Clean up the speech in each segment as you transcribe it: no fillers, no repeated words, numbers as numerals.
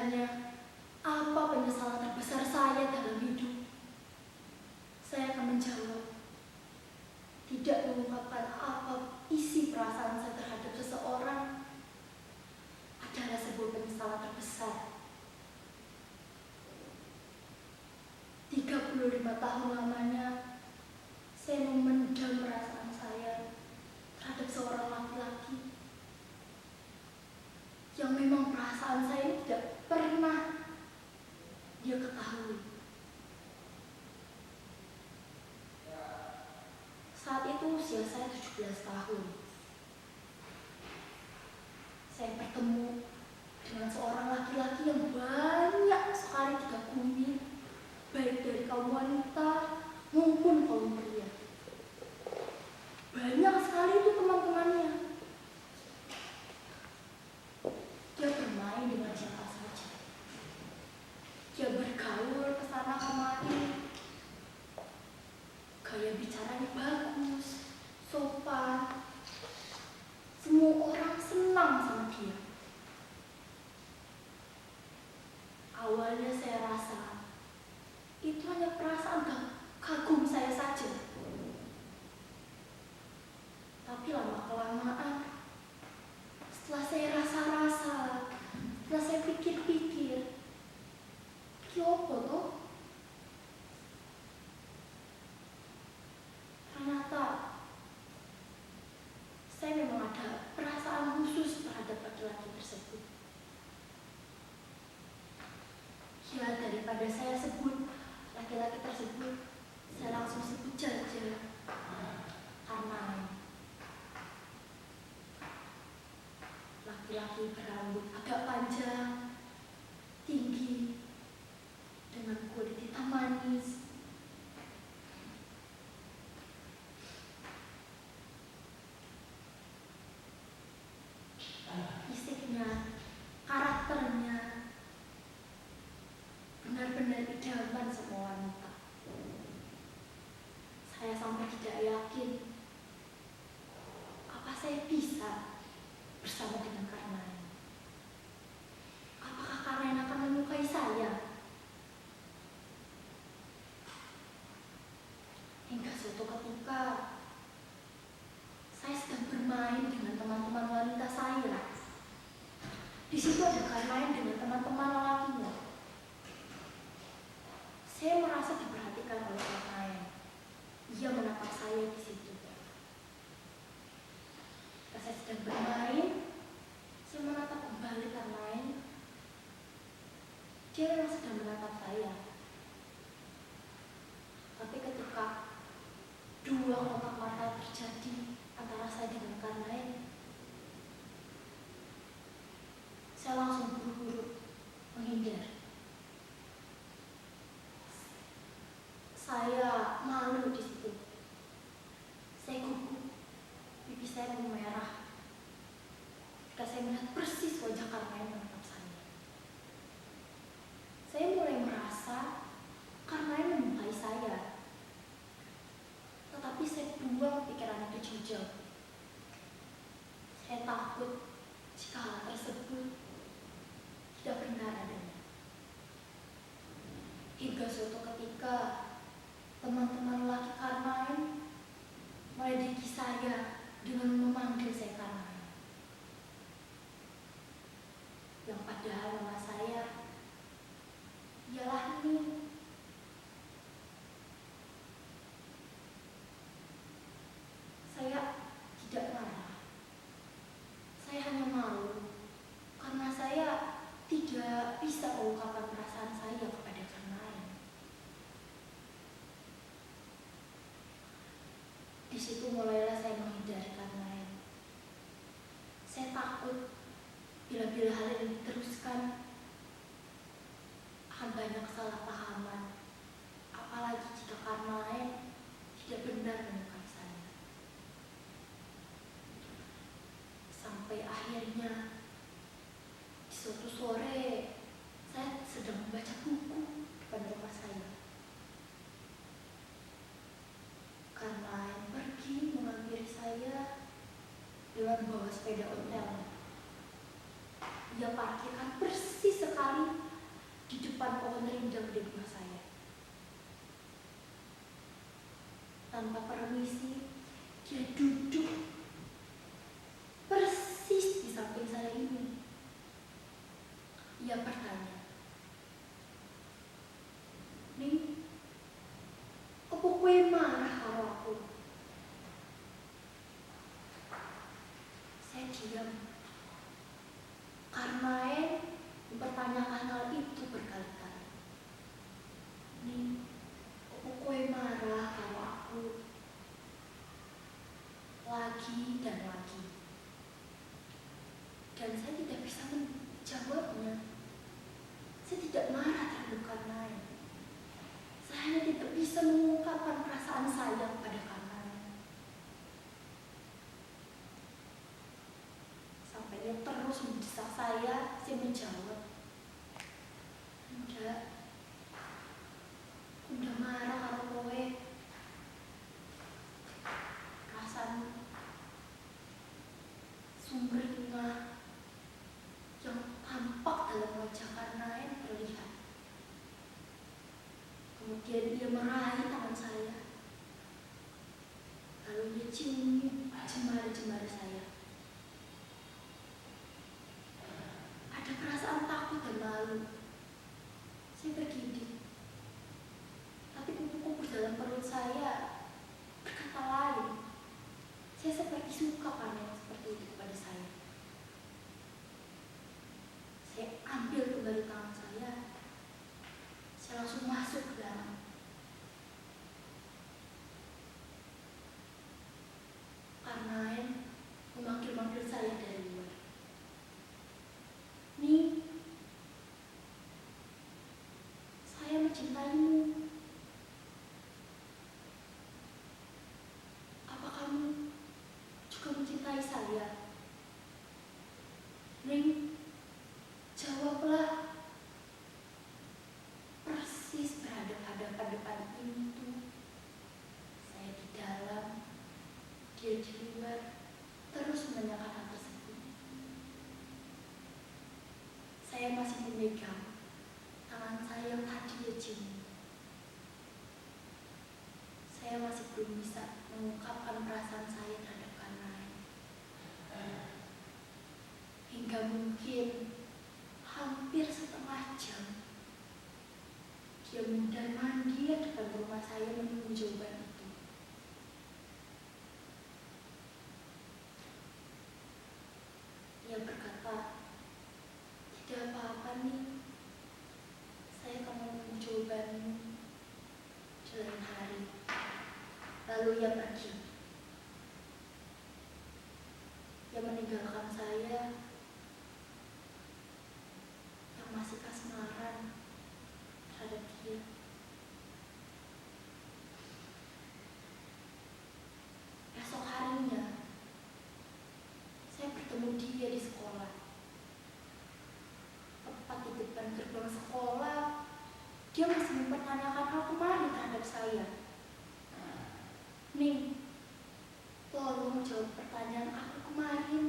ditanya, apa penyesalan terbesar saya dalam hidup? Saya akan menjawab, tidak mengungkapkan apa isi perasaan saya terhadap seseorang adalah sebuah penyesalan terbesar. 35 tahun lamanya, saya memendam perasaan saya terhadap seorang laki-laki yang memang perasaan saya ini tidak pernah dia ketahui. Saat itu usia saya 17 tahun. Saya bertemu dengan seorang laki-laki yang banyak sekali dikagumi, baik dari kaum wanita maupun kaum pria. Banyak sekali itu teman-temannya. Dia bermain dengan siapa saja. Dia bergaul ke sana kemari. Gaya bicaranya bagus, sopan. Semua orang senang sama dia. Awalnya saya rasa itu hanya perasaan kagum saya saja. Tapi lama-kelamaan, setelah saya rasa-rasa, setelah saya pikir-pikir, apa toh? Ternyata saya memang ada perasaan khusus terhadap laki-laki tersebut. Ya, daripada saya sebut laki-laki tersebut, saya langsung sebut saja karena laki-laki berambut agak panjang, tinggi, dengan kulit hitam manis. Fisiknya, karakternya benar-benar idaman semua wanita. Saya sampai tidak yakin apa saya bisa bersama dengan Karnain. Apakah Karnain akan menyukai saya? Hingga suatu ketika saya sedang bermain dengan teman-teman wanita saya. Di situ ada Karnain dengan teman-teman lelakinya. Saya merasa diperhatikan oleh Karnain. Ia menatap saya di situ. Ketika saya sedang bermain, saya menatap kembali Karnain. Dia memang sedang menatap saya. Tapi ketika dua kontak mata terjadi antara saya dengan Karnain, saya langsung buru-buru menghindar. Saya malu di situ. Saya gugup, pipi saya memerah. Ketika saya melihat persis wajah Karnain menatap saya, saya mulai merasa Karnain menyukai saya. Tetapi saya buang pikiran itu jauh. Saya takut jika hal tersebut tidak benar adanya. Hingga suatu ketika teman-teman laki Karnain meledeki saya dengan memanggil saya Karnain. Yang padahal nama saya ialah Ning. Saya tidak marah. Saya hanya malu karena saya tidak bisa mengungkapkan perasaan saya kepada Karnain. Di situ mulailah saya menghindari Karnain. Saya takut bila hal ini diteruskan akan banyak kesalahpahaman. Apalagi jika Karnain tidak benar menyukai saya. Sampai akhirnya di suatu sore saya sedang membaca buku depan rumah saya. Karnain pergi menghampiri saya dengan membawa sepeda ontel. ia parkirkan persis sekali di depan pohon rindang di rumah saya. Tanpa permisi, dia duduk persis di samping saya ini. Ia bertanya, "Ning, apa kowe marah karo aku?" Saya diam, karena mempertanyakan hal itu berkali-kali. "Ning, apa kowe marah karo aku?" Lagi dan lagi. Dan saya tidak bisa menjawabnya. Saya tidak marah terhadap Karnaen. Saya hanya tidak bisa mengungkapkan perasaan saya kepada Karnaen. Sampai dia terus mendesak saya menjawab, "Enggak, aku udah marah karo kowe. Perasaan sumringah yang tampak dalam wajah Karnaen terlihat." Kemudian ia meraih tangan saya. Lalu ia cium jemari-jemari saya. Ada perasaan takut dan malu. Saya bergidik. Tapi kupu-kupu dalam perut saya berkata lain. Saya seperti suka Karnaen seperti itu kepada saya. Saya ambil kembali tangan saya. Saya langsung masuk ke dalam. Karnaen memanggil-manggil saya dari luar. "Ning, saya mencintaimu. Apa kamu juga mencintai saya? Ning, jawablah." Persis berhadapan-hadapan depan pintu. Saya di dalam, dia di luar, terus menanyakan hal tersebut. Saya masih memegang tangan saya yang tadi dia cium. Saya masih belum bisa mengungkapkan perasaan saya terhadap Karnaen. Hingga mungkin hampir setengah jam, dia mundar-mandir di depan rumah saya menunggu jawaban itu. Ia berkata, "Tidak apa-apa nih, saya akan menunggu jawabanmu di lain hari." Lalu ia pergi. Ia meninggalkan saya yang masih kasmaran terhadap dia. Esok harinya, saya bertemu dia di sekolah. Tepat di depan gerbang sekolah, dia masih mempertanyakan hal kemarin terhadap saya. "Ning, tolong jawab pertanyaan aku kemarin."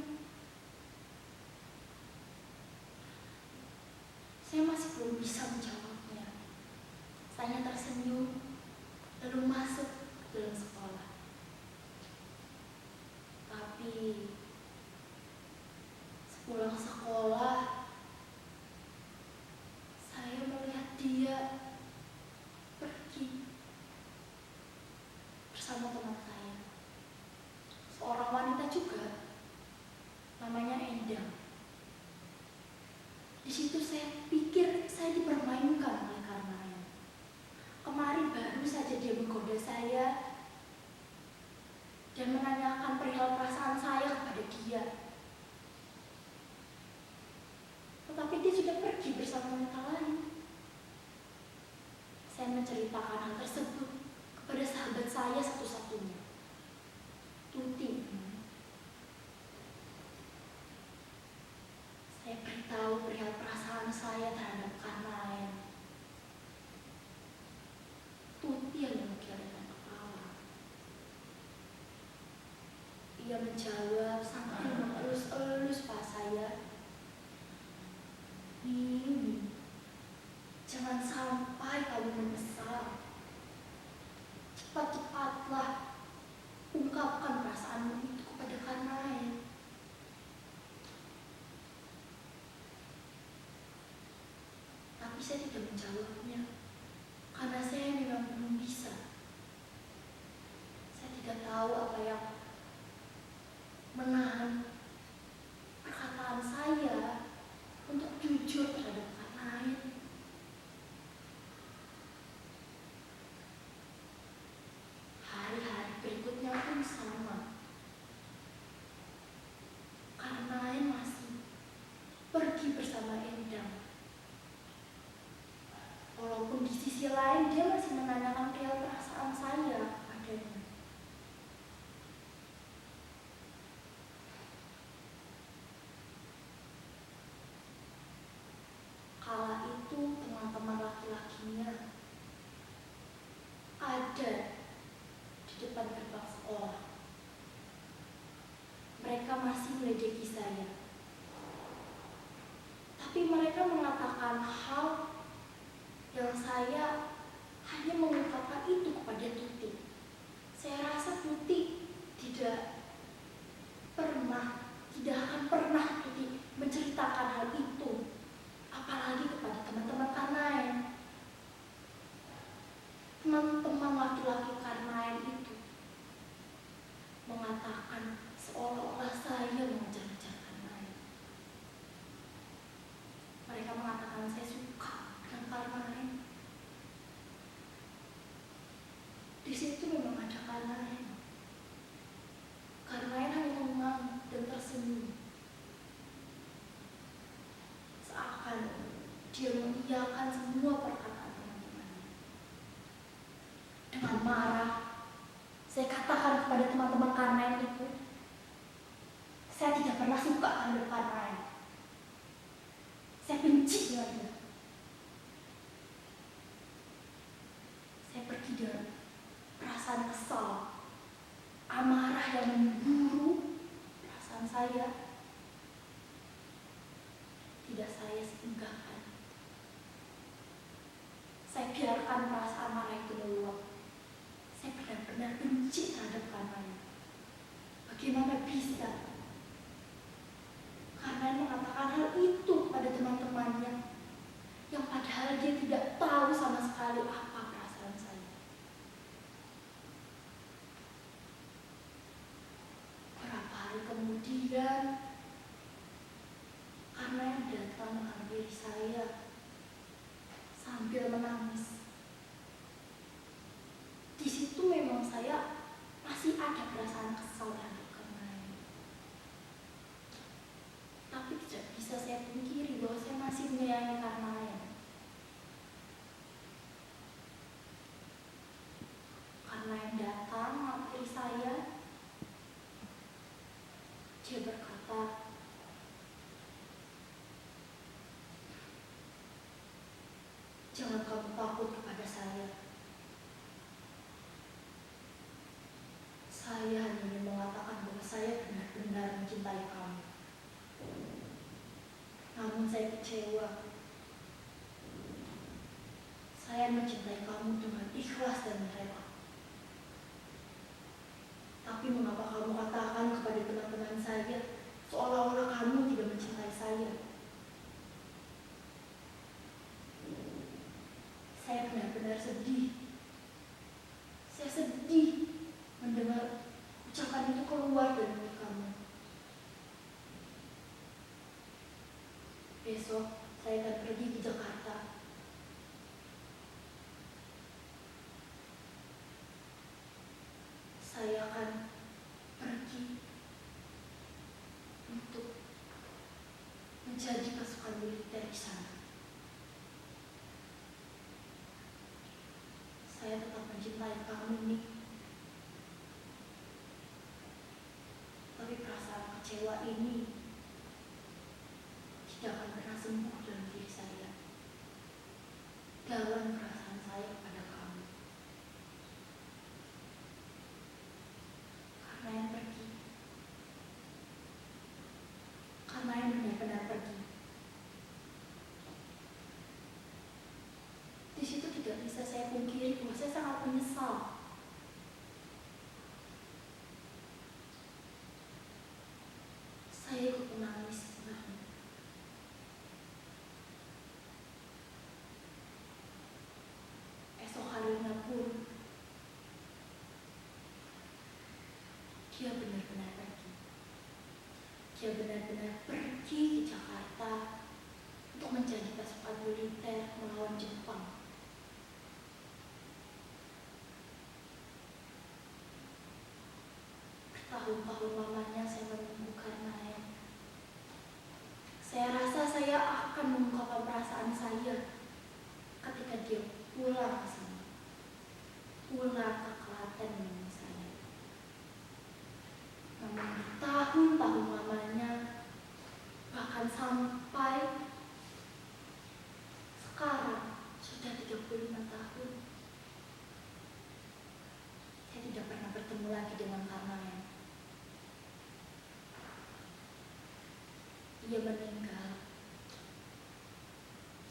Saya masih belum bisa menjawabnya. Saya tersenyum, lalu masuk ke dalam sekolah. Tapi sepulang sekolah, saya melihat dia pergi bersama teman saya, seorang wanita juga, namanya Endang. Di situ saya pikir saya dipermainkan oleh Karnaen. Kemarin baru saja dia menggoda saya dan menanyakan perihal perasaan saya kepada dia. Tetapi dia sudah pergi bersama wanita lain. Saya menceritakan hal tersebut kepada sahabat saya satu-satunya, Tuti. Saya beritahu perihal perasaan saya terhadap Karnaen. Tuti yang menggelengkan kepala. Ia menjawab sambil mengelus-elus paha saya. Jangan sampai kamu menyesal. Cepat-cepatlah ungkapkan perasaanmu itu kepada Karnain. Tapi saya tidak menjawabnya, karena saya memang belum bisa. Saya tidak tahu apa yang menahan perkataan saya untuk jujur terhadap Karnain. Hari-hari berikutnya pun sama. Karnain masih pergi bersama Endang. Walaupun di sisi lain dia masih menanyakan perihal perasaan saya padanya. Kala itu teman-teman laki-lakinya ada di depan gerbang sekolah. Mereka masih meledeki saya. Tapi mereka mengatakan hal yang saya hanya mengungkapkan itu kepada Tuti. Saya rasa Tuti tidak akan pernah Tuti menceritakan hal itu, apalagi kepada teman-teman Karnain. Teman-teman laki-laki Karnain itu mengatakan seolah-olah saya mengejar-ngejar Karnain. Mereka mengatakan saya suka dengan Karnain. Di situ memang ada Karnain. Karnain hanya mengangguk dan tersenyum, seakan dia mengiyakan semua perkataan teman-temannya. Dengan marah, saya katakan kepada teman-teman Karnain itu, saya tidak pernah suka terhadap Karnain. Saya benci dengan dia. Saya pergi dengan perasaan kesal, amarah yang memburu perasaan saya. Tidak saya singgahkan. Saya biarkan perasaan marah itu meluap. Saya benar-benar benci terhadap Karnain. Bagaimana bisa Karnain mengatakan hal itu pada teman-temannya, yang padahal dia tidak tahu sama sekali apa perasaan saya. Beberapa hari kemudian, Karnain datang menghampiri saya sambil menangis. Di situ memang saya masih ada perasaan kesal terhadap Karnain. Tapi tidak bisa saya pungkiri bahwa saya masih menyayangi Karnain. Karnain datang menghampiri saya. Dia berkata, "Jangan kamu takut kepada saya. Saya hanya ingin mengatakan bahwa saya benar-benar mencintai kamu. Namun saya kecewa. Saya mencintai kamu dengan ikhlas dan rela. Tapi mengapa kamu katakan kepada teman-teman saya seolah-olah kamu tidak mencintai saya?" Saya benar-benar sedih. Saya sedih mendengar ucapan itu keluar dari mulut kamu. Besok saya akan pergi ke Jakarta. Saya akan pergi untuk menjadi pasukan militer di sana. Saya tetap mencintai kamu, Nick. Tapi perasaan kecewa ini tidak akan pernah sembuh dalam diri saya. Dalam perasaan saya kepada kamu. Karnain pergi. Karnain benar-benar pergi. Saya ikut menangis sebenarnya. Esok harinya pun dia benar-benar pergi. Dia benar-benar pergi ke Jakarta untuk menjadi pasukan militer melawan Jepang. Bertahun-tahun lamanya saya menunggu Karnaen. Saya rasa saya akan mengungkapkan perasaan saya ketika dia pulang ke sini, pulang ke Klaten menemui saya. Namun tahun-tahun lamanya, bahkan sampai sekarang sudah 35 tahun, saya tidak pernah bertemu lagi dengan Karnaen. Ia meninggal.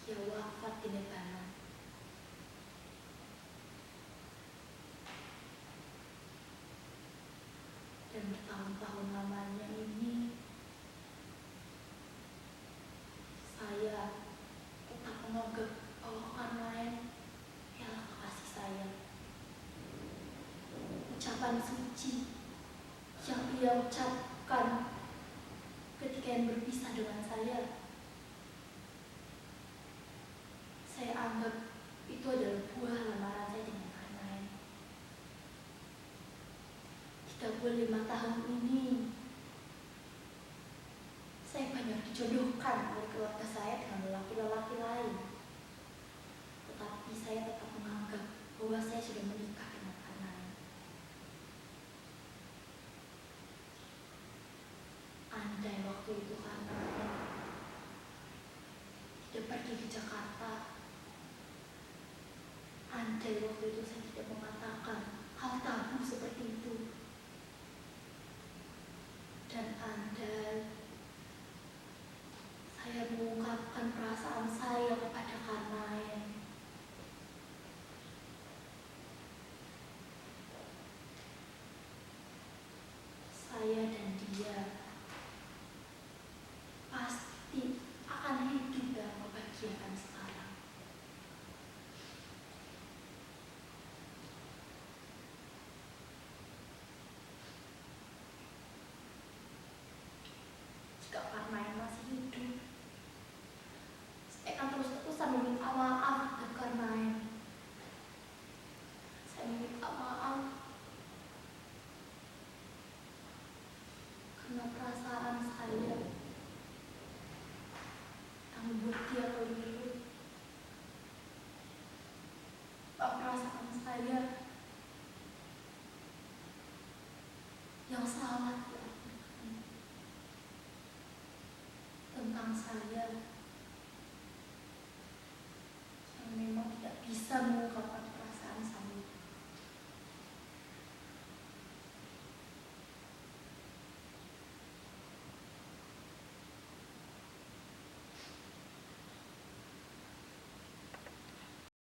Ia wafat di Lebanon. Dan bertahun-tahun lamanya ini saya tetap menganggap bahwa Karnaen ialah kekasih saya. Ucapan suci yang ia ucapkan ketika yang berpisah dengan saya anggap itu adalah buah lamaran saya dengan Karnaen. 35 tahun ini saya banyak dijodohkan oleh keluarga saya dengan lelaki-lelaki lain, tetapi saya tetap menganggap bahwa saya sudah menikah dengan Karnaen. Andai waktu itu Karnaen tidak pergi ke Jakarta, andai waktu itu saya tidak mengatakan hal tabu seperti itu, dan andai saya mengungkapkan perasaan saya kepada Karnaen, saya dan dia pasti akan hidup dalam kebahagiaan sekarang. Jika Karnaen masih hidup, saya akan terus-terusan meminta maaf kepada Karnaen. Saya meminta maaf karena perasaan saya yang membuat dia keliru. Perasaan saya yang salah tentang saya